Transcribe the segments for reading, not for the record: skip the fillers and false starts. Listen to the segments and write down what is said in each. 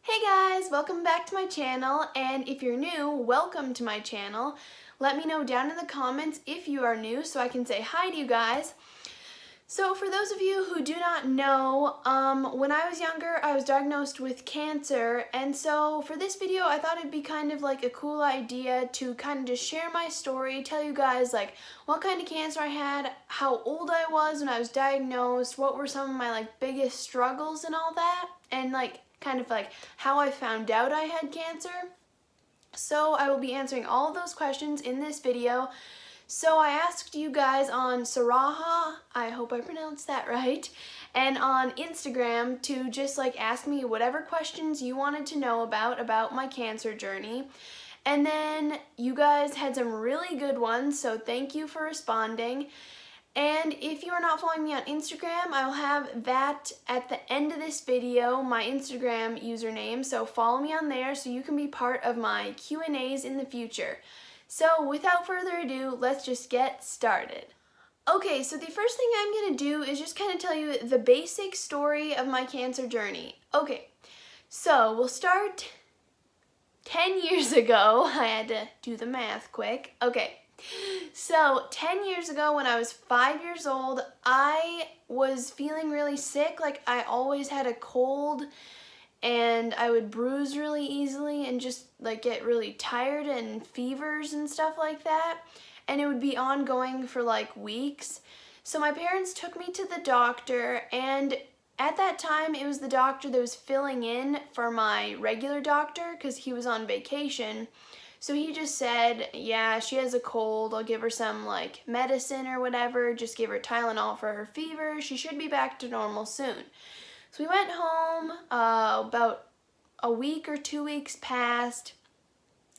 Hey guys, welcome back to my channel, and if you're new, welcome to my channel. Let me know down in the comments if you are new so I can say hi to you guys. So for those of you who do not know, when I was younger I was diagnosed with cancer, and so for this video I thought it'd be kind of like a cool idea to kind of just share my story, tell you guys like what kind of cancer I had, how old I was when I was diagnosed, what were some of my like biggest struggles and all that, and like kind of like how I found out I had cancer. So I will be answering all of those questions in this video. So I asked you guys on Saraha, I hope I pronounced that right, and on Instagram to just like ask me whatever questions you wanted to know about my cancer journey. And then you guys had some really good ones, so thank you for responding. And if you are not following me on Instagram, I will have that at the end of this video, my Instagram username, so follow me on there so you can be part of my Q&As in the future. So without further ado, let's just get started. Okay, so the first thing I'm going to do is just kind of tell you the basic story of my cancer journey. Okay, so we'll start 10 years ago. I had to do the math quick. Okay. So 10 years ago when I was 5 years old, I was feeling really sick. Like I always had a cold and I would bruise really easily and just like get really tired and fevers and stuff like that. And it would be ongoing for like weeks. So my parents took me to the doctor, and at that time it was the doctor that was filling in for my regular doctor because he was on vacation. So he just said, yeah, she has a cold, I'll give her some like medicine or whatever, just give her Tylenol for her fever, she should be back to normal soon. So we went home, about a week or 2 weeks passed,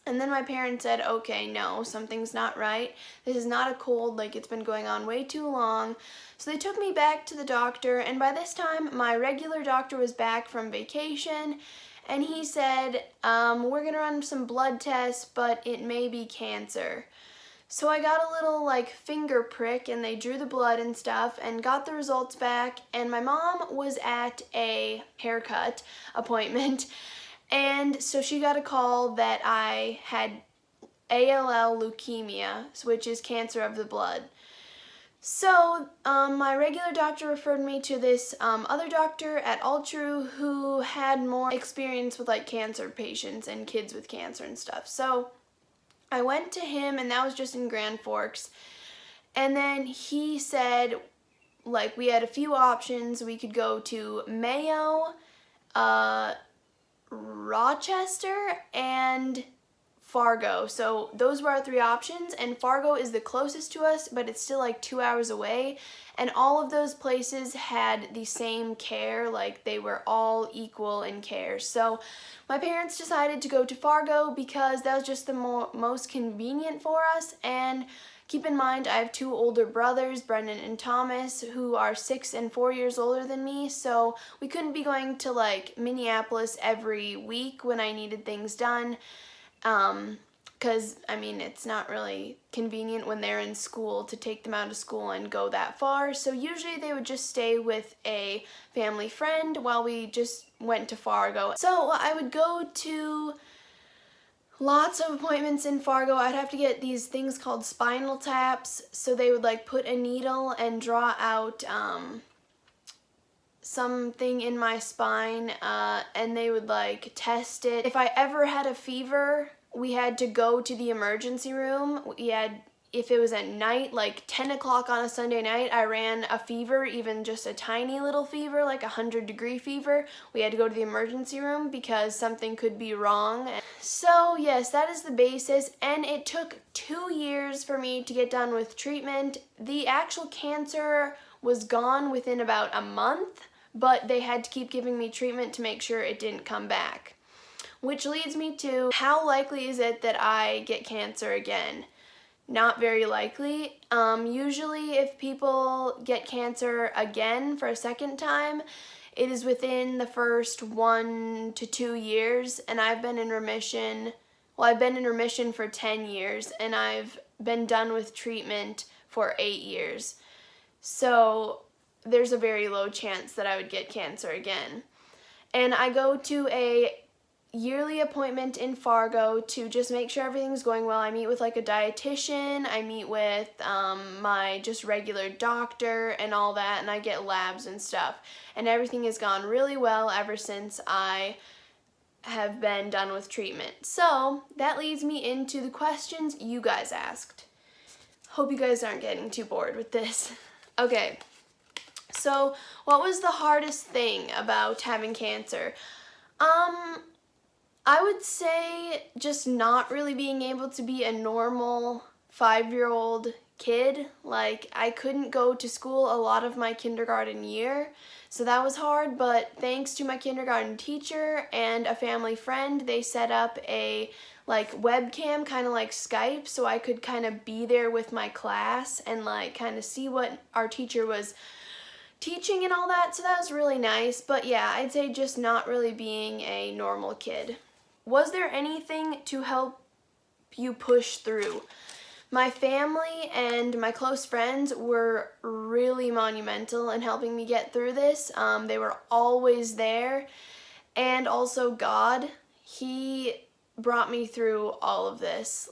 and then my parents said, okay, no, something's not right, this is not a cold, like it's been going on way too long. So they took me back to the doctor, and by this time my regular doctor was back from vacation. And he said, we're gonna run some blood tests, but it may be cancer. So I got a little like finger prick, and they drew the blood and stuff and got the results back, and my mom was at a haircut appointment, and so she got a call that I had ALL leukemia, which is cancer of the blood. So my regular doctor referred me to this other doctor at Altru who had more experience with like cancer patients and kids with cancer and stuff. So I went to him, and that was just in Grand Forks. And then he said like we had a few options. We could go to Mayo, Rochester, and Fargo. So those were our three options, and Fargo is the closest to us, but it's still like 2 hours away, and all of those places had the same care, like they were all equal in care. So my parents decided to go to Fargo because that was just the most convenient for us. And keep in mind, I have two older brothers, Brendan and Thomas, who are 6 and 4 years older than me, so we couldn't be going to like Minneapolis every week when I needed things done. Because, I mean, it's not really convenient when they're in school to take them out of school and go that far. So usually they would just stay with a family friend while we just went to Fargo. So I would go to lots of appointments in Fargo. I'd have to get these things called spinal taps. So they would like put a needle and draw out, something in my spine, and they would like test it. If I ever had a fever, we had to go to the emergency room. If it was at night, like 10 o'clock on a Sunday night, I ran a fever, even just a tiny little fever, like 100-degree fever, we had to go to the emergency room because something could be wrong. So yes, that is the basis, and it took 2 years for me to get done with treatment. The actual cancer was gone within about a month, but they had to keep giving me treatment to make sure it didn't come back. Which leads me to, how likely is it that I get cancer again? Not very likely. Usually if people get cancer again for a second time, it is within the first 1 to 2 years, and I've been in remission. Well, I've been in remission for 10 years, and I've been done with treatment for 8 years. So there's a very low chance that I would get cancer again. And I go to a yearly appointment in Fargo to just make sure everything's going well. I meet with like a dietitian, I meet with my just regular doctor and all that, and I get labs and stuff. And everything has gone really well ever since I have been done with treatment. So that leads me into the questions you guys asked. Hope you guys aren't getting too bored with this. Okay, so what was the hardest thing about having cancer? I would say just not really being able to be a normal 5-year-old kid. Like, I couldn't go to school a lot of my kindergarten year, so that was hard, but thanks to my kindergarten teacher and a family friend, they set up a like webcam, kind of like Skype, so I could kind of be there with my class and like kind of see what our teacher was teaching and all that, so that was really nice. But yeah, I'd say just not really being a normal kid. Was there anything to help you push through? My family and my close friends were really monumental in helping me get through this. They were always there. And also God, He brought me through all of this.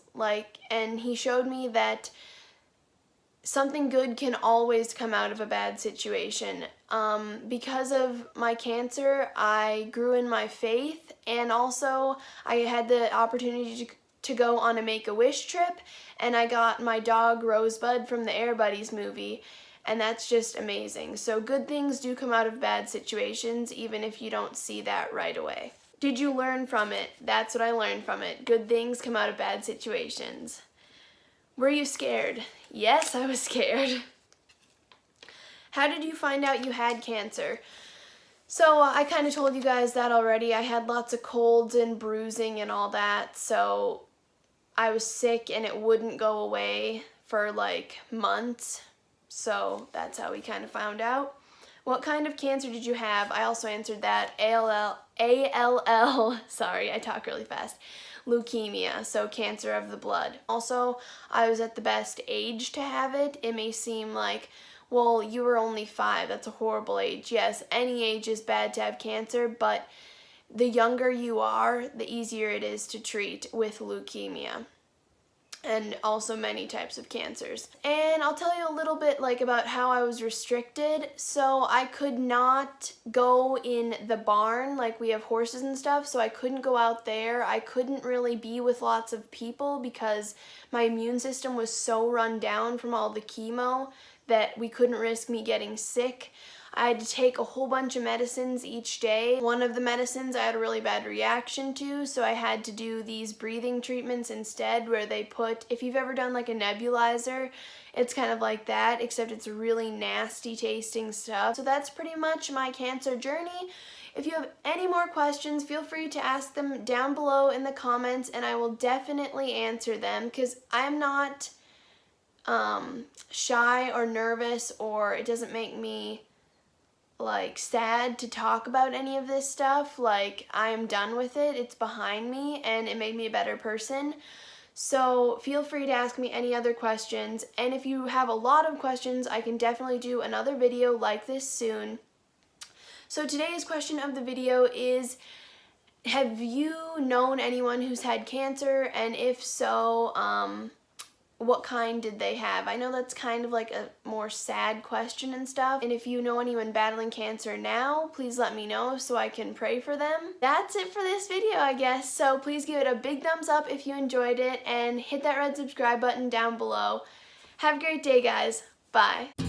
And He showed me that something good can always come out of a bad situation. Because of my cancer, I grew in my faith, and also I had the opportunity to go on a Make-A-Wish trip, and I got my dog Rosebud from the Air Buddies movie, and that's just amazing. So good things do come out of bad situations, even if you don't see that right away. Did you learn from it? That's what I learned from it. Good things come out of bad situations. Were you scared? Yes, I was scared. How did you find out you had cancer? So I kind of told you guys that already. I had lots of colds and bruising and all that, so I was sick and it wouldn't go away for like months. So that's how we kind of found out. What kind of cancer did you have? I also answered that. ALL, sorry, I talk really fast. Leukemia, so cancer of the blood. Also, I was at the best age to have it. It may seem like, well, you were only 5, that's a horrible age. Yes, any age is bad to have cancer, but the younger you are, the easier it is to treat with leukemia. And also many types of cancers. And I'll tell you a little bit about how I was restricted. So I could not go in the barn, like we have horses and stuff, so I couldn't go out there. I couldn't really be with lots of people because my immune system was so run down from all the chemo that we couldn't risk me getting sick. I had to take a whole bunch of medicines each day. One of the medicines I had a really bad reaction to, so I had to do these breathing treatments instead, where they put, if you've ever done like a nebulizer, it's kind of like that, except it's really nasty tasting stuff. So that's pretty much my cancer journey. If you have any more questions, feel free to ask them down below in the comments, and I will definitely answer them, because I'm not shy or nervous, or it doesn't make me sad to talk about any of this stuff. I am done with it, it's behind me, and it made me a better person. So feel free to ask me any other questions, and if you have a lot of questions, I can definitely do another video like this soon. So today's question of the video is, have you known anyone who's had cancer, and if so, what kind did they have? I know that's kind of like a more sad question and stuff, and if you know anyone battling cancer now, please let me know so I can pray for them. That's it for this video, I guess, so please give it a big thumbs up if you enjoyed it, and hit that red subscribe button down below. Have a great day, guys. Bye.